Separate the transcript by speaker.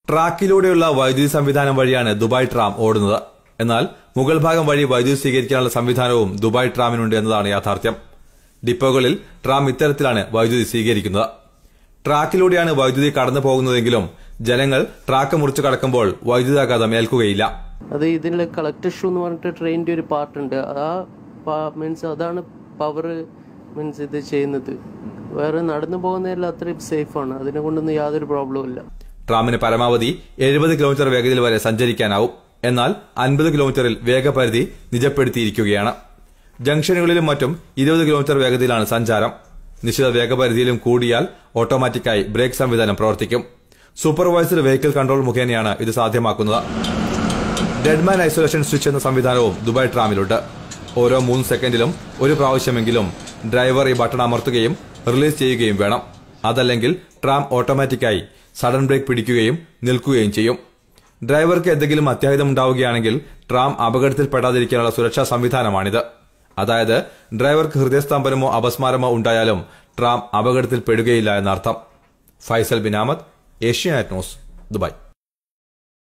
Speaker 1: ട്രാക്കിലൂടെയുള്ള വൈദ്യുതി സംവിധാനം വഴിയാണ് ദുബായ് ട്രാം ഓടുന്നത്. എന്നാൽ മുകൾ ഭാഗം വഴി വൈദ്യുതി സ്വീകരിക്കാനുള്ള സംവിധാനവും ദുബായ് ട്രാമിനുണ്ട് എന്നതാണ് യാഥാർത്ഥ്യം. ഡിപ്പോകളിൽ ട്രാം ഇത്തരത്തിലാണ് വൈദ്യുതി സ്വീകരിക്കുന്നത്. ട്രാക്കിലൂടെയാണ് വൈദ്യുതി കടന്നു പോകുന്നതെങ്കിലും ജനങ്ങൾ ട്രാക്ക് മുറിച്ച് കടക്കുമ്പോൾ വൈദ്യുതാഘാതം ഏൽക്കുകയില്ല.
Speaker 2: അത് ഇതിലെ കളക്ടർ ഷൂ എന്ന് പറഞ്ഞിട്ട് ട്രെയിനിന്റെ ഒരു പാർട്ട് ഉണ്ട്. അതാണ് പവർ ഇത് ചെയ്യുന്നത്. വേറെ നടന്നു പോകുന്നതെല്ലാം അത്രയും സേഫാണ്. അതിനെ കൊണ്ടൊന്നും യാതൊരു പ്രോബ്ലവും ഇല്ല.
Speaker 1: ട്രാമിന് പരമാവധി 70 കിലോമീറ്റർ വേഗതയിൽ വരെ സഞ്ചരിക്കാനാവും. എന്നാൽ 50 കിലോമീറ്ററിൽ വേഗപരിധി നിജപ്പെടുത്തിയിരിക്കുകയാണ്. ജംഗ്ഷനുകളിലും മറ്റും 20 കിലോമീറ്റർ വേഗതയിലാണ് സഞ്ചാരം. നിശ്ചിത വേഗപരിധിയിലും കൂടിയാൽ ഓട്ടോമാറ്റിക്കായി ബ്രേക്ക് സംവിധാനം പ്രവർത്തിക്കും. സൂപ്പർവൈസ്ഡ് വെഹിക്കിൾ കൺട്രോൾ മുഖേനയാണ് ഇത് സാധ്യമാക്കുന്നത്. ഡെഡ്മാൻ ഐസൊലേഷൻ സ്വിച്ച് എന്ന സംവിധാനവും ദുബായ് ട്രാമിലുണ്ട്. ഓരോ 3 സെക്കൻഡിലും ഒരു പ്രാവശ്യമെങ്കിലും ഡ്രൈവർ ഈ ബട്ടൺ അമർത്തുകയും റിലീസ് ചെയ്യുകയും വേണം. അതല്ലെങ്കിൽ ട്രാം ഓട്ടോമാറ്റിക്കായി സഡൻ ബ്രേക്ക് പിടിക്കുകയും നിൽക്കുകയും ചെയ്യും. ഡ്രൈവർക്ക് എന്തെങ്കിലും അത്യാഹിതം ഉണ്ടാവുകയാണെങ്കിൽ ട്രാം അപകടത്തിൽപ്പെടാതിരിക്കാനുള്ള സുരക്ഷാ സംവിധാനമാണിത്. അതായത് ഡ്രൈവർക്ക് ഹൃദയസ്തംഭനമോ അപസ്മാരമോ ഉണ്ടായാലും ട്രാം അപകടത്തിൽപ്പെടുകയില്ല എന്നർത്ഥം. Faisal Bin Ahmed, Asianet news, Dubai.